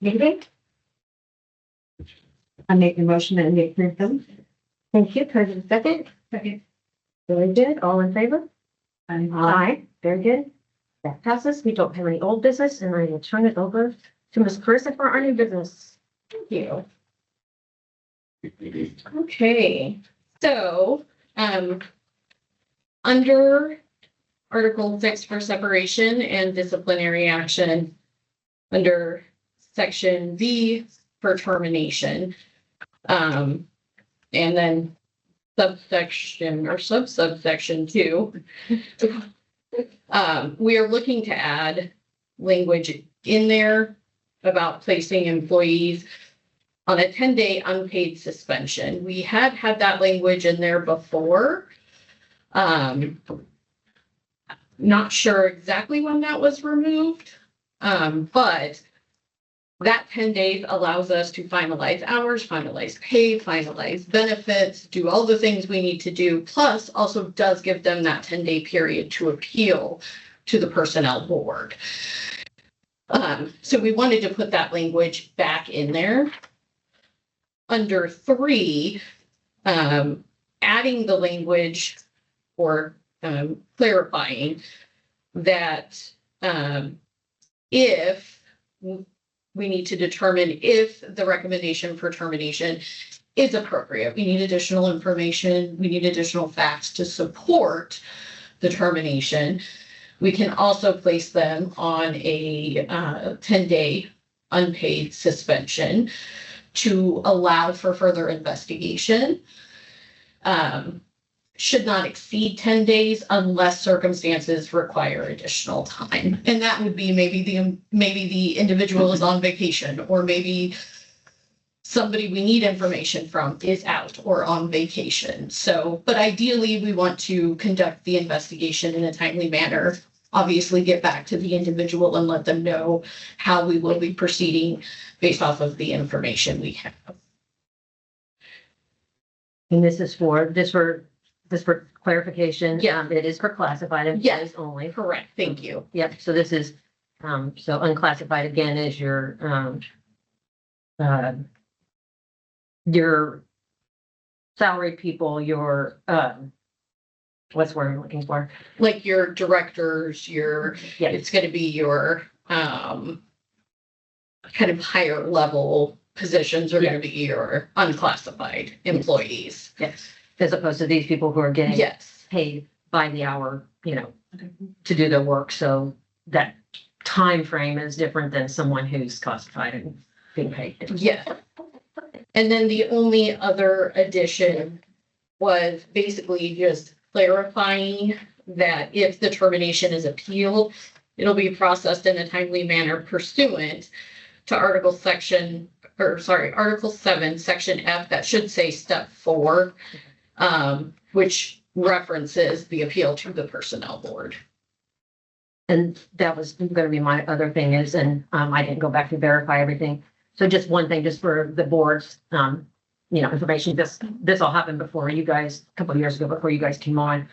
Meeting. I make the motion and we approve them. Thank you. President second. Second. Very good. All in favor? Aye. Very good. That passes. We don't have any old business and I will turn it over to Ms. Carissa for our new business. Thank you. Okay, so, under Article 6 for separation and disciplinary action, under Section V for termination, and then subsection 2, we are looking to add language in there about placing employees on a 10-day unpaid suspension. We had that language in there before. Not sure exactly when that was removed, but that 10 days allows us to finalize hours, finalize pay, finalize benefits, do all the things we need to do, plus also does give them that 10-day period to appeal to the personnel board. So we wanted to put that language back in there. Under 3, adding the language or clarifying that if we need to determine if the recommendation for termination is appropriate, we need additional information, we need additional facts to support the termination. We can also place them on a 10-day unpaid suspension to allow for further investigation. Should not exceed 10 days unless circumstances require additional time. And that would be maybe the individual is on vacation, or maybe somebody we need information from is out or on vacation. So, but ideally we want to conduct the investigation in a timely manner, obviously get back to the individual and let them know how we will be proceeding based off of the information we have. And this is for clarification. Yeah. It is for classified employees only. Correct. Thank you. Yep. So this is, so unclassified again is your salaried people, your, what's the word I'm looking for? Like your directors, it's going to be your kind of higher level positions are going to be your unclassified employees. Yes. As opposed to these people who are getting paid by the hour, to do their work. So that time frame is different than someone who's classified and being paid. Yeah. And then the only other addition was basically just clarifying that if the termination is appealed, it'll be processed in a timely manner pursuant to Article 7, Section F, that should say step 4, which references the appeal to the personnel board. And that was going to be my other thing is, and I didn't go back to verify everything. So just one thing, just for the board's, information, this all happened before you guys, a couple of years ago, before you guys came on.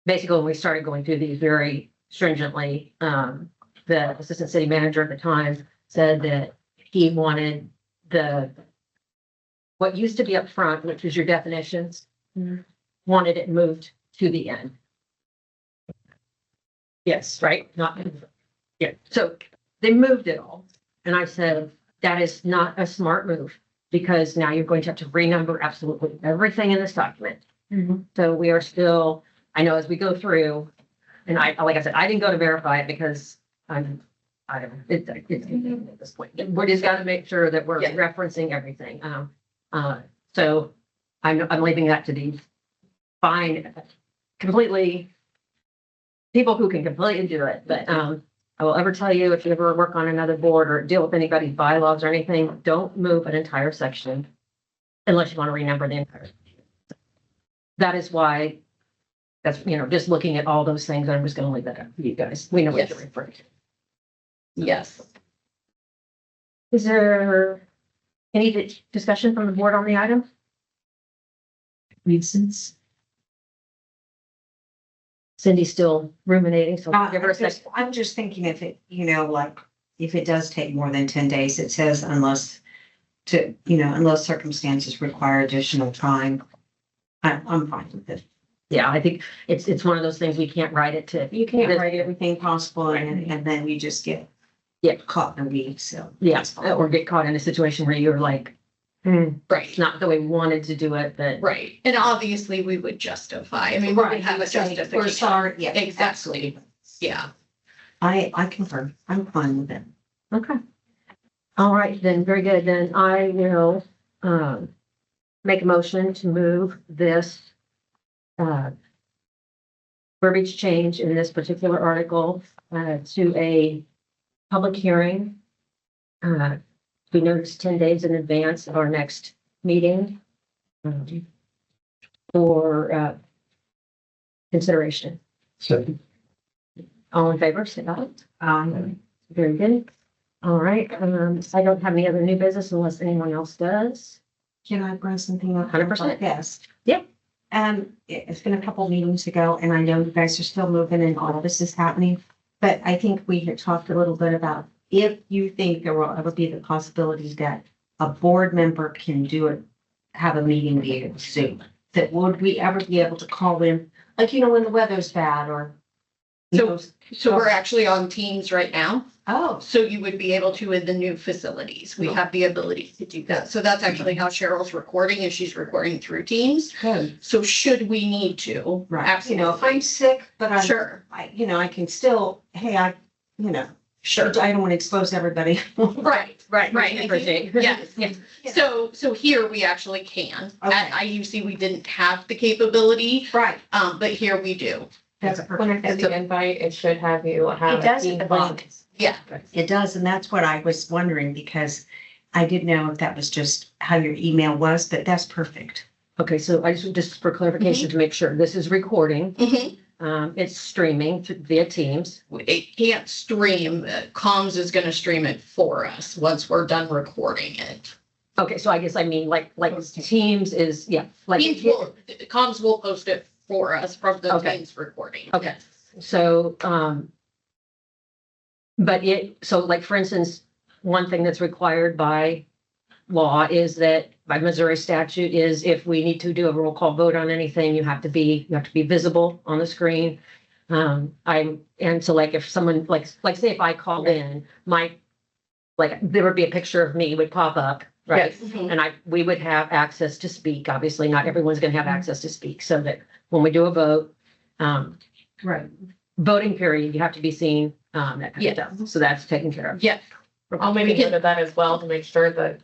Basically, when we started going through these very stringently, the assistant city manager at the time said that he wanted what used to be up front, which was your definitions, wanted it moved to the end. Yes, right? Yeah. So they moved it all. And I said, that is not a smart move because now you're going to have to renumber absolutely everything in this document. So we are still, I know as we go through, and like I said, I didn't go to verify it because it's at this point. We just got to make sure that we're referencing everything. So I'm leaving that to the completely people who can completely do it. But I will ever tell you, if you ever work on another board or deal with anybody's bylaws or anything, don't move an entire section unless you want to renumber the entire section. That is why that's, just looking at all those things, I'm just going to leave that up for you guys. We know what you're referring to. Yes. Is there any discussion from the board on the item? Reasons. Cindy's still ruminating, so I'll give her a second. I'm just thinking if it, like, if it does take more than 10 days, it says unless unless circumstances require additional time. I'm fine with it. Yeah, I think it's one of those things we can't write it to. You can't write everything possible and then you just get Yeah. caught in a weed, so. Yeah, that's fine. or get caught in a situation where you're like, Right. it's not the way we wanted to do it, but. Right. And obviously we would justify, I mean, we would have a We're justification. sorry, yeah. Exactly. Yeah. I confirm, I'm fine with it. Okay. All right, then, very good. Then I will, make a motion to move this, verbiage change in this particular article, to a public hearing. We noticed 10 days in advance of our next meeting. For, consideration. Second. All in favor, say aye. Very good. All right, I don't have any other new business unless anyone else does. Can I bring something up? 100%. Yes. Yeah. It's been a couple meetings ago and I know you guys are still moving and all this is happening. But I think we had talked a little bit about if you think there will ever be the possibility that a board member can do it, have a meeting via Zoom. That would we ever be able to call in, like, when the weather's bad or. So we're actually on Teams right now. Oh, So you would be able to in the new facilities. We have the ability to do that. So that's actually how Cheryl's recording is she's recording through Teams. good. So should we need to? Right. Absolutely. If I'm sick, but Sure, I can still, hey, sure. I don't want to expose everybody. Right, right. Appreciate. Yes. Yeah. So here we actually can. Okay. At IUC, we didn't have the capability, Right. but here we do. That's When I perfect. send the invite, it should have you have. It does a at the Teams bottom. link. Yeah. It does, and that's what I was wondering because I didn't know if that was just how your email was, but that's perfect. Okay, so I just for clarification to make sure, this is recording. Mhm. It's streaming via Teams. It can't stream, comms is gonna stream it for us once we're done recording it. Okay, so I guess I mean like Teams is, yeah, like. Comms will post it for us from the Okay. Teams recording. Okay, so, but so like, for instance, one thing that's required by law is that by Missouri statute is if we need to do a roll call vote on anything, you have to be visible on the screen. And so like if someone, like say if I called in, there would be a picture of me would pop up, right? Mhm. And we would have access to speak. Obviously, not everyone's gonna have access to speak, so that when we do a vote, Right. voting period, you have to be seen, that kind of Yes. stuff. So that's taken care of. Yes, I'll make a note of that as well to make sure that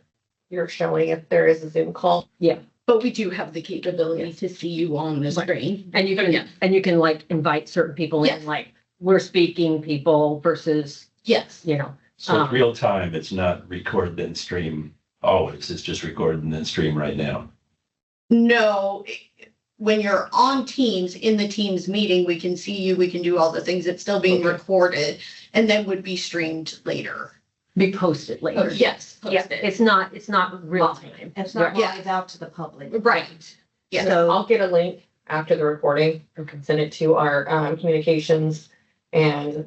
you're showing if there is a Zoom call. but we do have the capability to see you on the screen. And you Yeah. can like invite certain people Yes. in, like we're speaking people versus, Yes, So it's real time, it's not record then stream always, it's just record and then stream right now. no, when you're on Teams, in the Teams meeting, we can see you, we can do all the things. It's still being Okay. recorded and then would be streamed later. be posted later. Yes, Yeah, posted. it's not real time. It's not Yeah. live out to the public. Right. Yeah. So, I'll get a link after the recording and send it to our communications and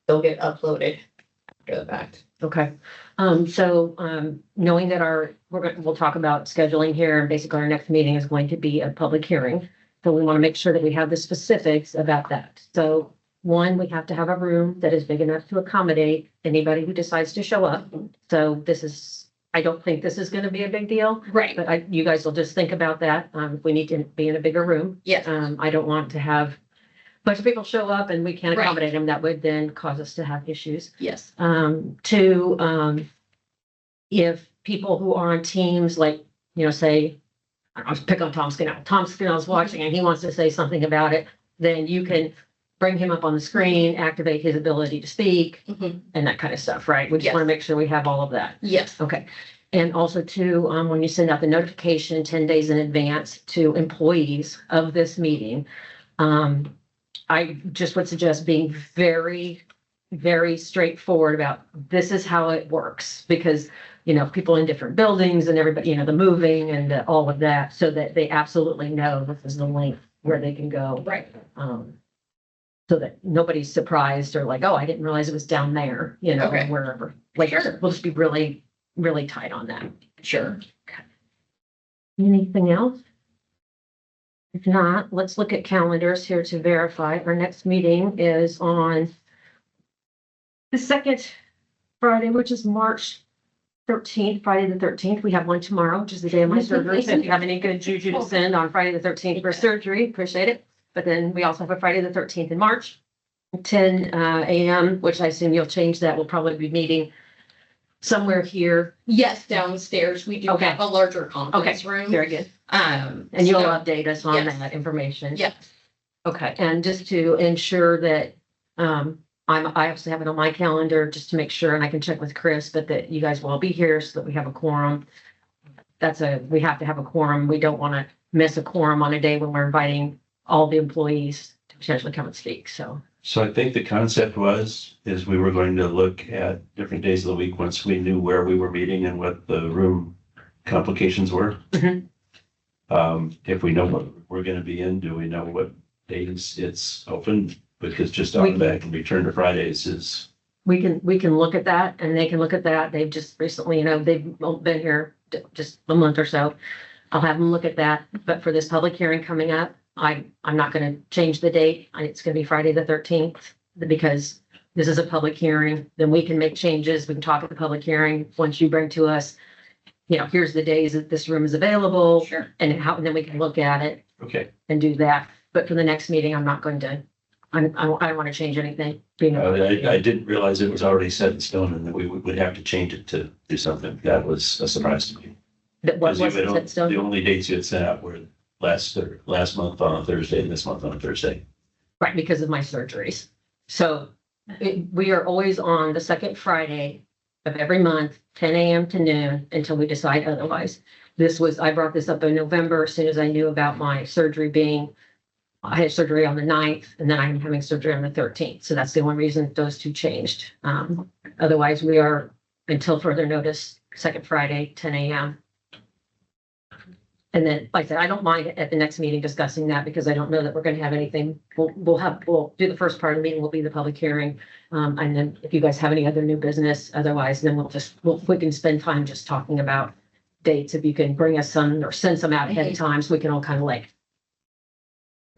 they'll get uploaded after the fact. okay. Knowing that we'll talk about scheduling here, and basically our next meeting is going to be a public hearing. So we want to make sure that we have the specifics about that. So one, we have to have a room that is big enough to accommodate anybody who decides to show up. So I don't think this is going to be a big deal, Right, but you guys will just think about that. If we need to be in a bigger room. yes, I don't want to have a bunch of people show up and we can't Right. accommodate them. That would then cause us to have issues. yes, Two, if people who are on teams, like, say, I don't know, pick on Tom Scannell. Tom Scannell's watching and he wants to say something about it, then you can bring him up on the screen, activate his ability to speak Mhm. and that kind of stuff, right? We just Yes. want to make sure we have all of that. yes, Okay. And also too, when you send out the notification 10 days in advance to employees of this meeting, I just would suggest being very, very straightforward about this is how it works. Because, people in different buildings and everybody, the moving and all of that, so that they absolutely know this is the link where they can go. right. So that nobody's surprised or like, oh, I didn't realize it was down there, you know, Okay. wherever. Like, Sure. we'll just be really, really tight on that. Sure. Anything else? If not, let's look at calendars here to verify. Our next meeting is on the second Friday, which is March 13th, Friday the 13th. We have one tomorrow, which is the day of my surgery. So if you have any good juju to send on Friday the 13th for surgery, appreciate it. But then we also have a Friday the 13th in March, 10 a.m., which I assume you'll change that. We'll probably be meeting somewhere here. Yes, downstairs, we do Okay. have a larger conference room. Very good. And And you'll so- update us on Yes. that information. Yes, Okay, and just to ensure that, I also have it on my calendar just to make sure, and I can check with Chris, but that you guys will all be here so that we have a quorum. We have to have a quorum. We don't want to miss a quorum on a day when we're inviting all the employees to potentially come and speak, so. So I think the concept is we were going to look at different days of the week once we knew where we were meeting and what the room complications were. Mhm. If we know what we're gonna be in, do we know what days it's open? Because just We- automatic and return to Fridays is, We can look at that and they can look at that. They've just recently, you know, they've been here just a month or so. I'll have them look at that, but for this public hearing coming up, I'm not gonna change the date. It's gonna be Friday the 13th because this is a public hearing. Then we can make changes. We can talk at the public hearing. Once you bring to us, you know, here's the days that this room is available sure. and and then we can look at it okay. and do that. But for the next meeting, I'm not going to, I don't want to change anything. being a- I didn't realize it was already set in stone and that we would have to change it to do something. That was a surprise to me. That what Because you was had it still? the only dates you had sent out were last month on a Thursday and this month on a Thursday. Right, because of my surgeries. So we are always on the second Friday of every month, 10 a.m. to noon, until we decide otherwise. I brought this up in November as soon as I knew about my surgery I had surgery on the 9th and then I'm having surgery on the 13th. So that's the only reason those two changed. Otherwise, we are, until further notice, second Friday, 10 a.m. And then, like I said, I don't mind at the next meeting discussing that because I don't know that we're gonna have anything. We'll do the first part of the meeting will be the public hearing. And then if you guys have any other new business, otherwise, then we can spend time just talking about dates. If you can bring us some or send some out ahead of time, so we can all kind of like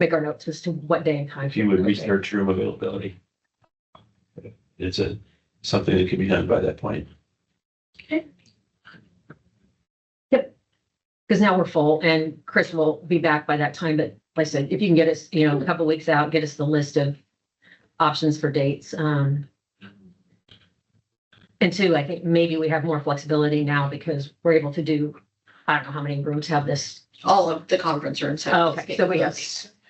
make our notes as to what day and time. If you would Okay. research room availability. It's something that can be done by that point. Because now we're full and Chris will be back by that time. But like I said, if you can get us, you know, a couple weeks out, get us the list of options for dates. And two, I think maybe we have more flexibility now because we're able to do, I don't know how many rooms have this. All of the conference rooms have. Oh, this okay, so we have.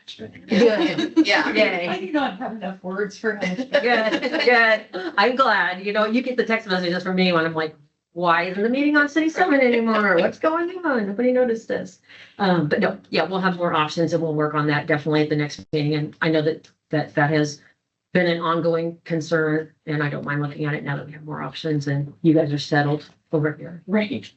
capability. Yeah. Yay. I do not have enough words for him. Good. I'm glad, you know, you get the text messages from me when I'm like, why isn't the meeting on City Summit anymore? What's going on? Nobody noticed this. But no, yeah, we'll have more options and we'll work on that definitely at the next meeting. And I know that has been an ongoing concern and I don't mind looking at it now that we have more options and you guys are settled over here. Right.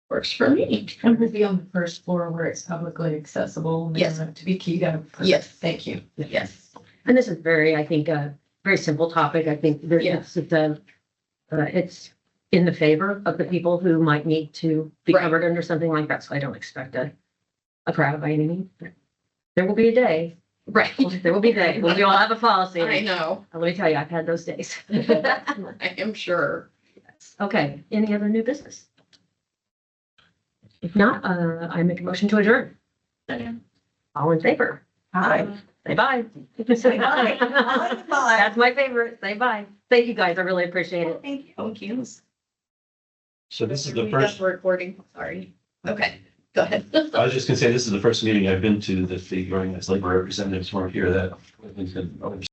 Works for me. I'm gonna be on the first floor where it's publicly accessible. and Yes. To be keyed up. Yes. Thank you. Yes. And this is very, I think, a very simple topic. I think Yeah. it's in the favor of the people who might need to be Right. covered under something like that. So I don't expect a crowd by any means. There will be a day. Right. There will be a day. when We all have a policy. I know. Let me tell you, I've had those days. I am sure. Okay, any other new business? If not, I make a motion to adjourn. All in favor? Hi. Say bye. Say bye. Bye. That's my favorite. Say bye. Thank you, guys. I really appreciate it. Thank you. Thank you. So this is the We done first, recording. Sorry. Okay, go ahead. I was just gonna say, this is the first meeting I've been to that the organized labor representatives weren't here. That has been